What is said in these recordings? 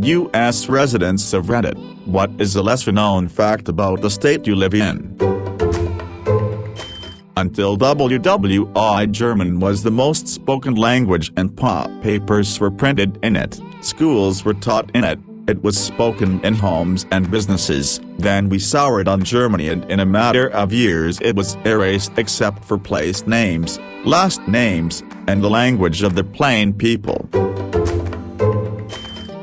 U.S. residents of Reddit, what is a lesser-known fact about the state you live in? Until WWI German was the most spoken language and papers were printed in it, schools were taught in it, it was spoken in homes and businesses. Then we soured on Germany and in a matter of years it was erased except for place names, last names, and the language of the plain people.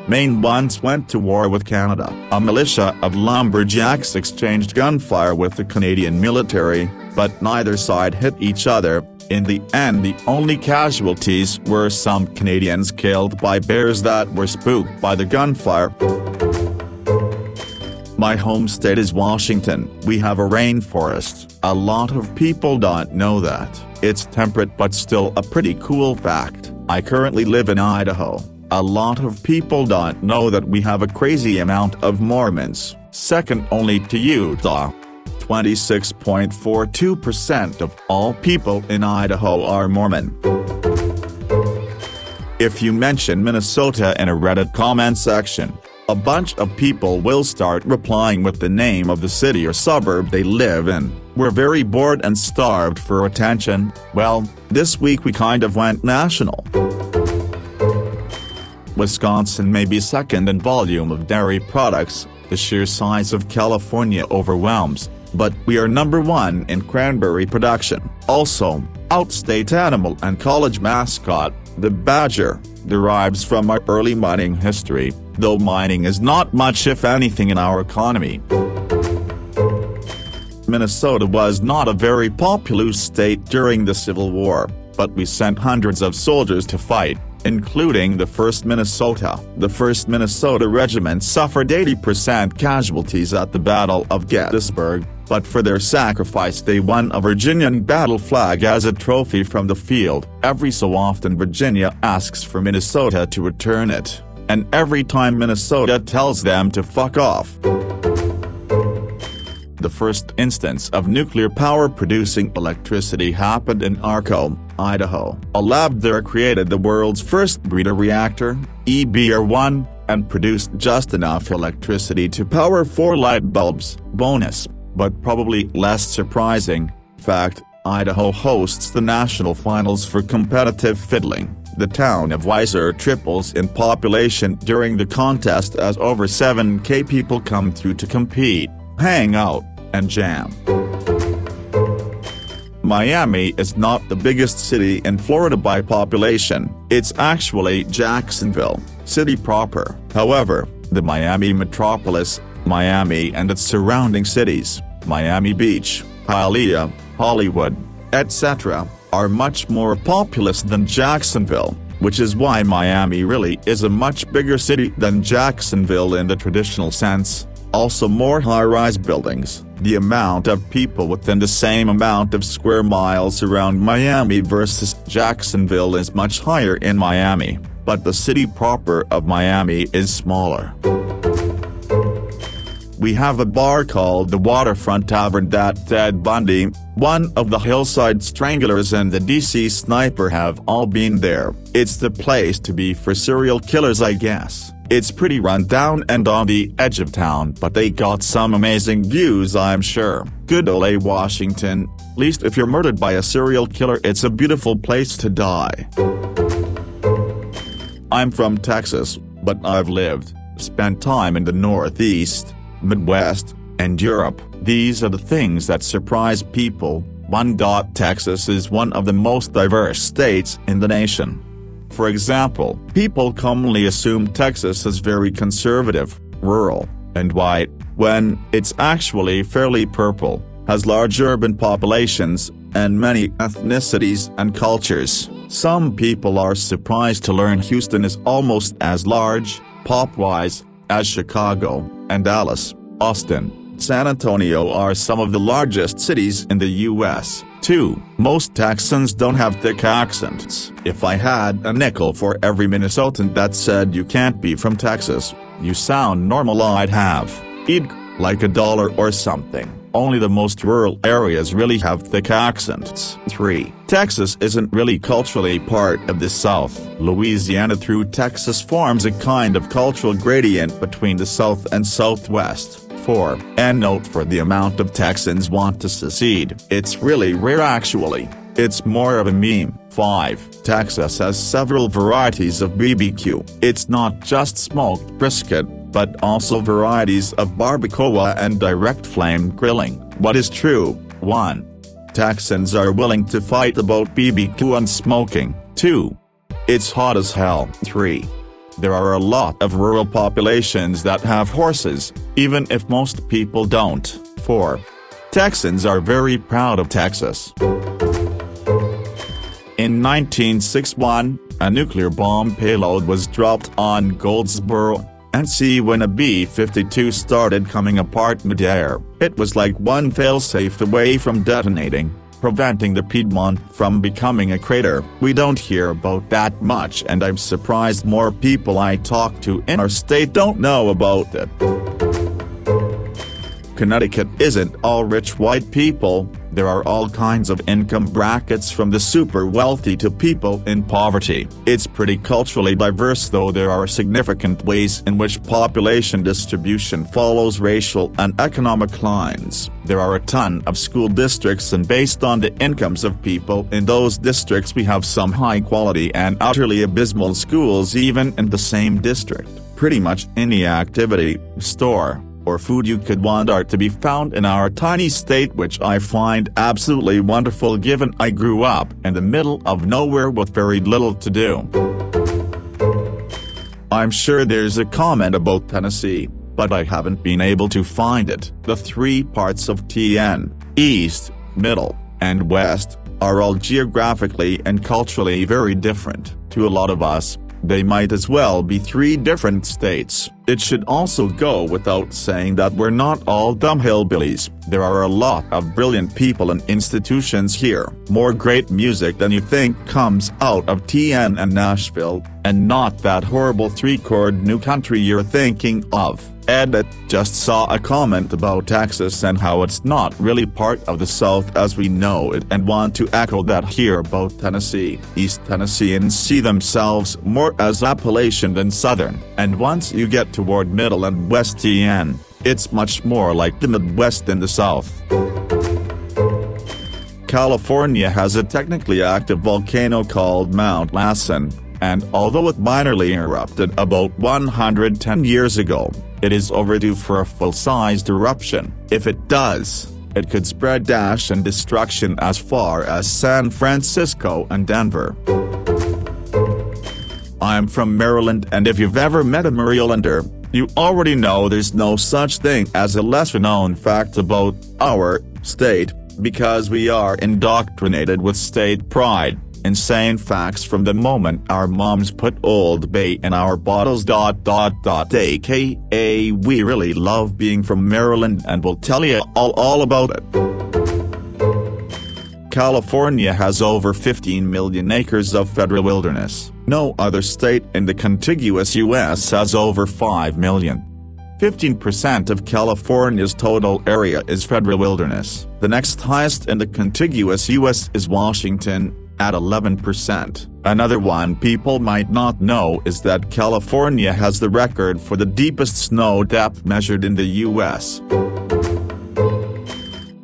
Maine once went to war with Canada. A militia of lumberjacks exchanged gunfire with the Canadian military, but neither side hit each other. In the end, the only casualties were some Canadians killed by bears that were spooked by the gunfire. My home state is Washington. We have a rainforest. A lot of people don't know that. It's temperate but still a pretty cool fact. I currently live in Idaho. A lot of people don't know that we have a crazy amount of Mormons, second only to Utah. 26.42% of all people in Idaho are Mormon. If you mention Minnesota in a Reddit comment section, a bunch of people will start replying with the name of the city or suburb they live in. We're very bored and starved for attention. Well, this week we kind of went national. Wisconsin may be second in volume of dairy products, the sheer size of California overwhelms, but we are number one in cranberry production. Also, outstate animal and college mascot, the badger, derives from our early mining history, though mining is not much if anything in our economy. Minnesota was not a very populous state during the Civil War, but we sent hundreds of soldiers to fight, including the 1st Minnesota. The 1st Minnesota Regiment suffered 80% casualties at the Battle of Gettysburg, but for their sacrifice they won a Virginian battle flag as a trophy from the field. Every so often Virginia asks for Minnesota to return it, and every time Minnesota tells them to fuck off. The first instance of nuclear power producing electricity happened in Arco, Idaho. A lab there created the world's first breeder reactor, EBR-1, and produced just enough electricity to power 4 light bulbs. Bonus, but probably less surprising, fact, Idaho hosts the national finals for competitive fiddling. The town of Weiser triples in population during the contest as over 7,000 people come through to compete, hang out, and jam. Miami is not the biggest city in Florida by population, it's actually Jacksonville, city proper. However, the Miami metropolis, Miami and its surrounding cities, Miami Beach, Hialeah, Hollywood, etc., are much more populous than Jacksonville, which is why Miami really is a much bigger city than Jacksonville in the traditional sense. Also more high-rise buildings. The amount of people within the same amount of square miles around Miami versus Jacksonville is much higher in Miami, but the city proper of Miami is smaller. We have a bar called the Waterfront Tavern that Ted Bundy, one of the Hillside Stranglers and the DC Sniper have all been there. It's the place to be for serial killers, I guess. It's pretty run down and on the edge of town, but they got some amazing views, I'm sure. Good ole Washington, least if you're murdered by a serial killer it's a beautiful place to die. I'm from Texas, but I've spent time in the Northeast, Midwest, and Europe. These are the things that surprise people. 1. Texas is one of the most diverse states in the nation. For example, people commonly assume Texas is very conservative, rural, and white, when it's actually fairly purple, has large urban populations, and many ethnicities and cultures. Some people are surprised to learn Houston is almost as large, pop-wise, as Chicago, and Dallas, Austin, San Antonio are some of the largest cities in the U.S. 2. Most Texans don't have thick accents. If I had a nickel for every Minnesotan that said you can't be from Texas, you sound normal, I'd have like $1 or something. Only the most rural areas really have thick accents. 3. Texas isn't really culturally part of the South. Louisiana through Texas forms a kind of cultural gradient between the South and Southwest. 4. And note for the amount of Texans want to secede. It's really rare actually. It's more of a meme. 5. Texas has several varieties of BBQ. It's not just smoked brisket, but also varieties of barbacoa and direct flame grilling. What is true? 1. Texans are willing to fight about BBQ and smoking. 2. It's hot as hell. 3. There are a lot of rural populations that have horses, even if most people don't. 4. Texans are very proud of Texas. In 1961, a nuclear bomb payload was dropped on Goldsboro, NC when a B-52 started coming apart midair. It was like one failsafe away from detonating, preventing the Piedmont from becoming a crater. We don't hear about that much, and I'm surprised more people I talk to in our state don't know about it. Connecticut isn't all rich white people. There are all kinds of income brackets from the super wealthy to people in poverty. It's pretty culturally diverse, though there are significant ways in which population distribution follows racial and economic lines. There are a ton of school districts, and based on the incomes of people in those districts we have some high quality and utterly abysmal schools even in the same district. Pretty much any activity, store, or food you could want are to be found in our tiny state, which I find absolutely wonderful given I grew up in the middle of nowhere with very little to do. I'm sure there's a comment about Tennessee, but I haven't been able to find it. The 3 parts of TN, East, Middle, and West, are all geographically and culturally very different. To a lot of us, they might as well be 3 different states. It should also go without saying that we're not all dumb hillbillies. There are a lot of brilliant people and institutions here. More great music than you think comes out of TN and Nashville, and not that horrible 3-chord new country you're thinking of. Reddit just saw a comment about Texas and how it's not really part of the South as we know it, and want to echo that here about Tennessee. East Tennesseans see themselves more as Appalachian than Southern, and once you get toward Middle and West TN, it's much more like the Midwest in the South. California has a technically active volcano called Mount Lassen, and although it minorly erupted about 110 years ago, it is overdue for a full-sized eruption. If it does, it could spread dash and destruction as far as San Francisco and Denver. I'm from Maryland, and if you've ever met a Marylander, you already know there's no such thing as a lesser-known fact about our state, because we are indoctrinated with state pride. Insane facts from the moment our moms put Old Bay in our bottles. AKA we really love being from Maryland and we'll tell you all about it. California has over 15 million acres of federal wilderness. No other state in the contiguous U.S. has over 5 million. 15% of California's total area is federal wilderness. The next highest in the contiguous U.S. is Washington, at 11%. Another one people might not know is that California has the record for the deepest snow depth measured in the U.S.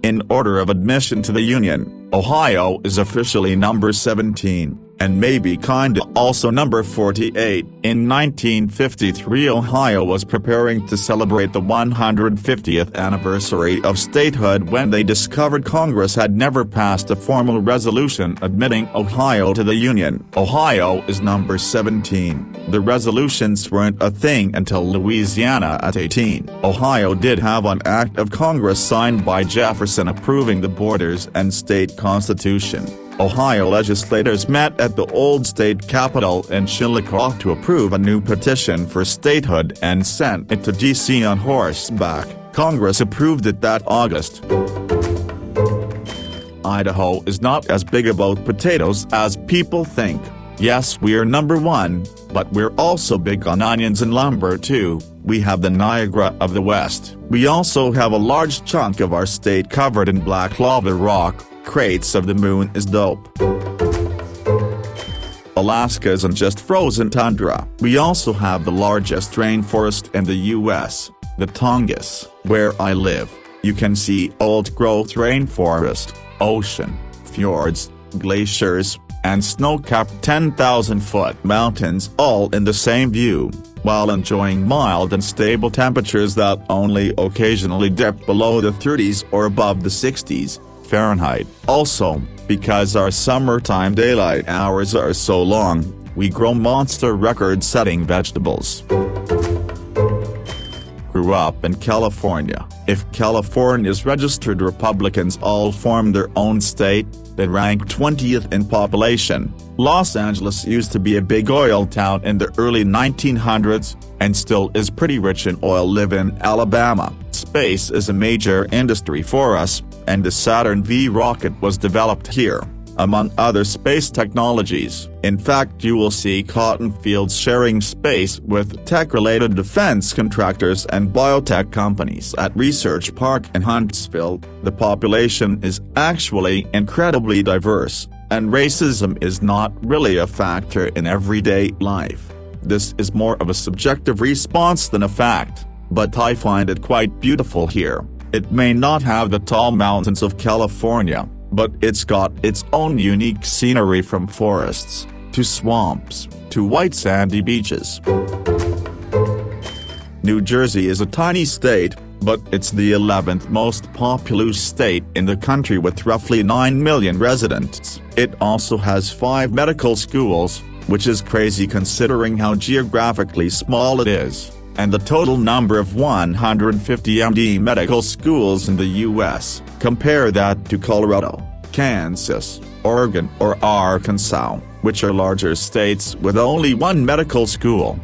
In order of admission to the Union, Ohio is officially number 17, and maybe kinda also number 48. In 1953, Ohio was preparing to celebrate the 150th anniversary of statehood when they discovered Congress had never passed a formal resolution admitting Ohio to the Union. Ohio is number 17. The resolutions weren't a thing until Louisiana at 18. Ohio did have an act of Congress signed by Jefferson approving the borders and state constitution. Ohio legislators met at the old state capitol in Chillicothe to approve a new petition for statehood and sent it to D.C. on horseback. Congress approved it that August. Idaho is not as big about potatoes as people think. Yes, we're number one, but we're also big on onions and lumber too. We have the Niagara of the West. We also have a large chunk of our state covered in black lava rock. Crates of the moon is dope. Alaska isn't just frozen tundra. We also have the largest rainforest in the US, the Tongass. Where I live, you can see old-growth rainforest, ocean, fjords, glaciers, and snow-capped 10,000-foot mountains all in the same view, while enjoying mild and stable temperatures that only occasionally dip below the 30s or above the 60s Fahrenheit. Also, because our summertime daylight hours are so long, we grow monster record-setting vegetables. Grew up in California. If California's registered Republicans all form their own state, they rank 20th in population. Los Angeles used to be a big oil town in the early 1900s, and still is pretty rich in oil. Live in Alabama. Space is a major industry for us, and the Saturn V rocket was developed here, among other space technologies. In fact, you will see cotton fields sharing space with tech-related defense contractors and biotech companies at Research Park in Huntsville. The population is actually incredibly diverse, and racism is not really a factor in everyday life. This is more of a subjective response than a fact, but I find it quite beautiful here. It may not have the tall mountains of California, but it's got its own unique scenery, from forests, to swamps, to white sandy beaches. New Jersey is a tiny state, but it's the 11th most populous state in the country with roughly 9 million residents. It also has 5 medical schools, which is crazy considering how geographically small it is, and the total number of 150 MD medical schools in the U.S. Compare that to Colorado, Kansas, Oregon or Arkansas, which are larger states with only 1 medical school.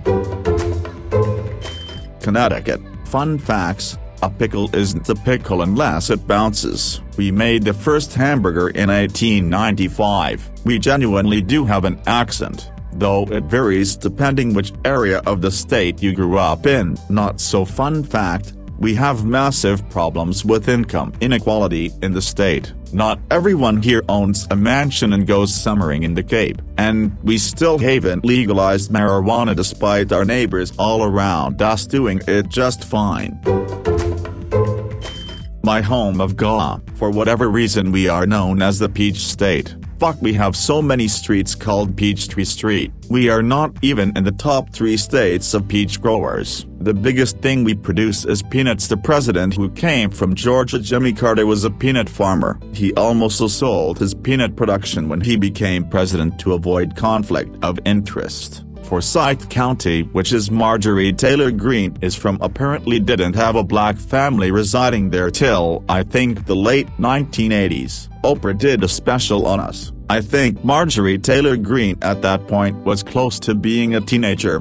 Connecticut. Fun facts: a pickle isn't a pickle unless it bounces. We made the first hamburger in 1895. We genuinely do have an accent, though it varies depending which area of the state you grew up in. Not so fun fact: we have massive problems with income inequality in the state. Not everyone here owns a mansion and goes summering in the Cape, and we still haven't legalized marijuana despite our neighbors all around us doing it just fine. My home of Goa. For whatever reason we are known as the Peach State. Fuck, we have so many streets called Peachtree Street. We are not even in the top 3 states of peach growers. The biggest thing we produce is peanuts. The president who came from Georgia, Jimmy Carter, was a peanut farmer. He almost sold his peanut production when he became president to avoid conflict of interest. Forsyth County, which is Marjorie Taylor Greene is from, apparently didn't have a black family residing there till, I think, the late 1980s. Oprah did a special on us. I think Marjorie Taylor Greene at that point was close to being a teenager.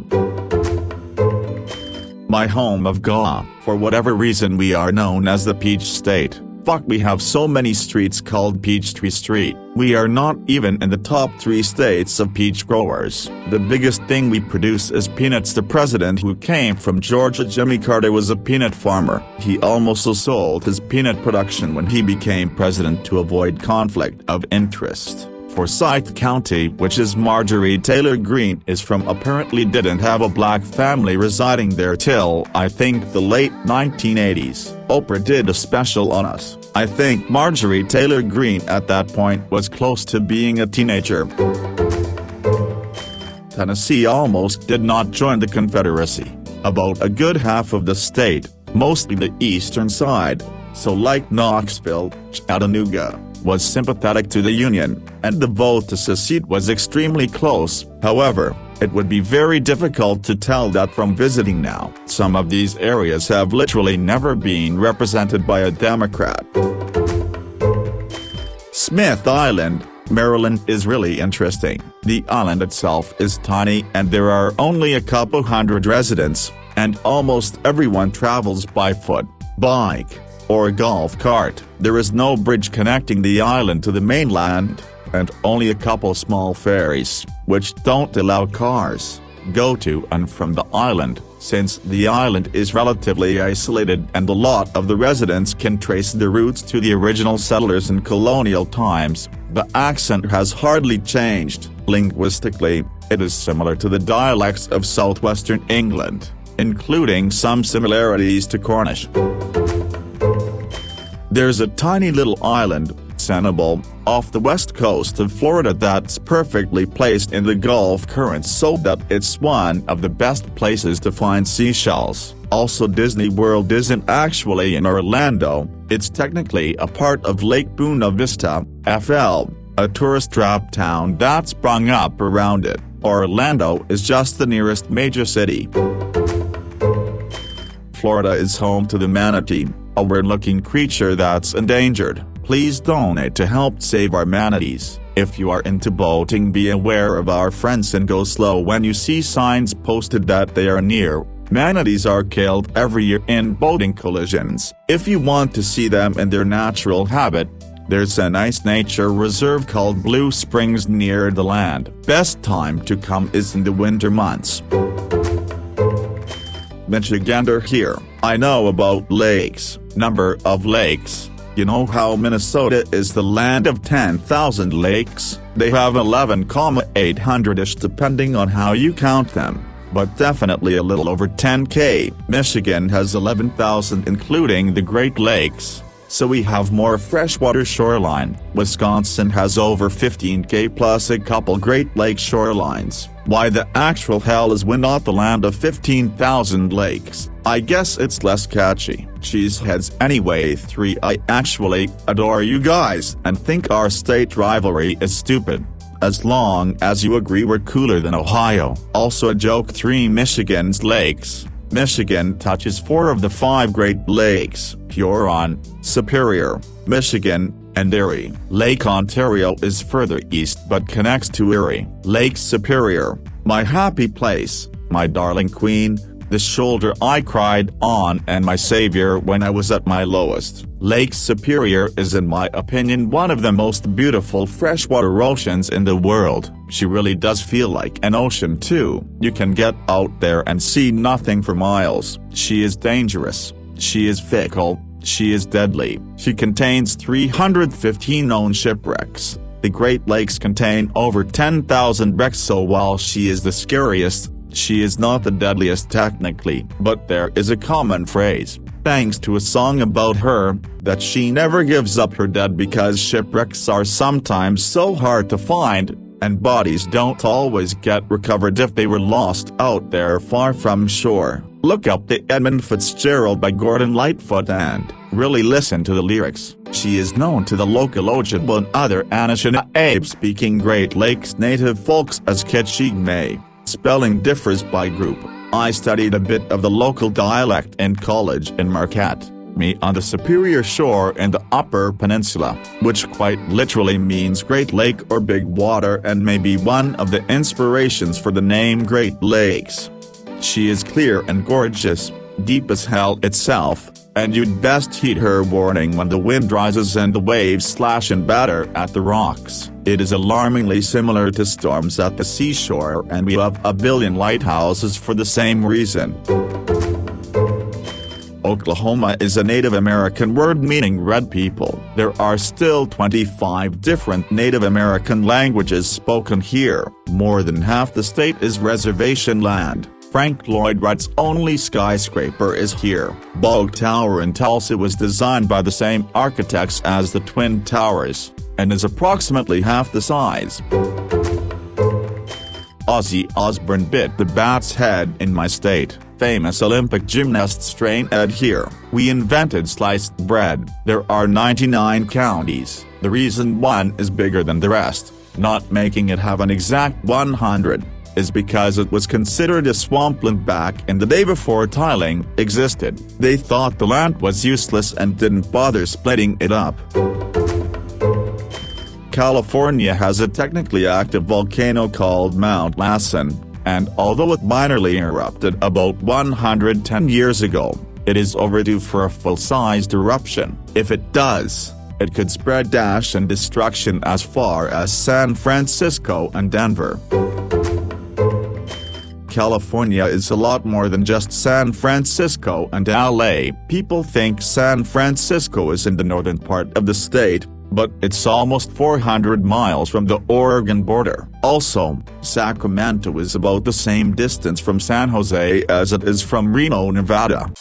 My home of Goa. For whatever reason we are known as the Peach State. Fuck, we have so many streets called Peachtree Street. We are not even in the top 3 states of peach growers. The biggest thing we produce is peanuts. The president who came from Georgia, Jimmy Carter, was a peanut farmer. He almost sold his peanut production when he became president to avoid conflict of interest. Forsyth County, which is Marjorie Taylor Greene is from, apparently didn't have a black family residing there till, I think, the late 1980s. Oprah did a special on us. I think Marjorie Taylor Greene at that point was close to being a teenager. Tennessee almost did not join the Confederacy. About a good half of the state, mostly the eastern side, so like Knoxville, Chattanooga, was sympathetic to the Union, and the vote to secede was extremely close. However, it would be very difficult to tell that from visiting now. Some of these areas have literally never been represented by a Democrat. Smith Island, Maryland is really interesting. The island itself is tiny and there are only a couple hundred residents, and almost everyone travels by foot, bike, or a golf cart. There is no bridge connecting the island to the mainland, and only a couple small ferries, which don't allow cars, go to and from the island. Since the island is relatively isolated and a lot of the residents can trace their roots to the original settlers in colonial times, the accent has hardly changed. Linguistically, it is similar to the dialects of southwestern England, including some similarities to Cornish. There's a tiny little island, Sanibel, off the west coast of Florida that's perfectly placed in the Gulf Current so that it's one of the best places to find seashells. Also, Disney World isn't actually in Orlando, it's technically a part of Lake Buena Vista, FL, a tourist-trap town that's sprung up around it. Orlando is just the nearest major city. Florida is home to the manatee, a weird-looking creature that's endangered. Please donate to help save our manatees. If you are into boating, be aware of our friends and go slow when you see signs posted that they are near. Manatees are killed every year in boating collisions. If you want to see them in their natural habitat, there's a nice nature reserve called Blue Springs near the land. Best time to come is in the winter months. Michigander here. I know about lakes. Number of lakes. You know how Minnesota is the land of 10,000 lakes? They have 11,800-ish depending on how you count them, but definitely a little over 10K. Michigan has 11,000 including the Great Lakes, so we have more freshwater shoreline. Wisconsin has over 15K plus a couple Great Lake shorelines. Why the actual hell is we not the land of 15,000 lakes? I guess it's less catchy. Cheeseheads anyway. 3. I actually adore you guys and think our state rivalry is stupid. As long as you agree we're cooler than Ohio. Also a joke. 3. Michigan's lakes. Michigan touches 4 of the 5 Great Lakes: Huron, Superior, Michigan, and Erie. Lake Ontario is further east but connects to Erie. Lake Superior, my happy place, my darling queen, the shoulder I cried on and my savior when I was at my lowest. Lake Superior is in my opinion one of the most beautiful freshwater oceans in the world. She really does feel like an ocean too. You can get out there and see nothing for miles. She is dangerous. She is fickle. She is deadly. She contains 315 known shipwrecks. The Great Lakes contain over 10,000 wrecks, so while she is the scariest, she is not the deadliest technically. But there is a common phrase, thanks to a song about her, that she never gives up her dead because shipwrecks are sometimes so hard to find, and bodies don't always get recovered if they were lost out there far from shore. Look up the Edmund Fitzgerald by Gordon Lightfoot and really listen to the lyrics. She is known to the local Ojibwe and other Anishinaabe-speaking Great Lakes native folks as Kitchigme. Spelling differs by group. I studied a bit of the local dialect in college in Marquette, me on the Superior Shore in the Upper Peninsula, which quite literally means Great Lake or Big Water and may be one of the inspirations for the name Great Lakes. She is clear and gorgeous, deep as hell itself, and you'd best heed her warning when the wind rises and the waves slash and batter at the rocks. It is alarmingly similar to storms at the seashore, and we have a billion lighthouses for the same reason. Oklahoma is a Native American word meaning red people. There are still 25 different Native American languages spoken here. More than half the state is reservation land. Frank Lloyd Wright's only skyscraper is here. Bog Tower in Tulsa was designed by the same architects as the Twin Towers, and is approximately half the size. Ozzy Osbourne bit the bat's head in my state. Famous Olympic gymnasts train at here. We invented sliced bread. There are 99 counties. The reason one is bigger than the rest, not making it have an exact 100, is because it was considered a swampland back in the day before tiling existed. They thought the land was useless and didn't bother splitting it up. California has a technically active volcano called Mount Lassen, and although it minorly erupted about 110 years ago, it is overdue for a full-sized eruption. If it does, it could spread ash and destruction as far as San Francisco and Denver. California is a lot more than just San Francisco and LA. People think San Francisco is in the northern part of the state, but it's almost 400 miles from the Oregon border. Also, Sacramento is about the same distance from San Jose as it is from Reno, Nevada.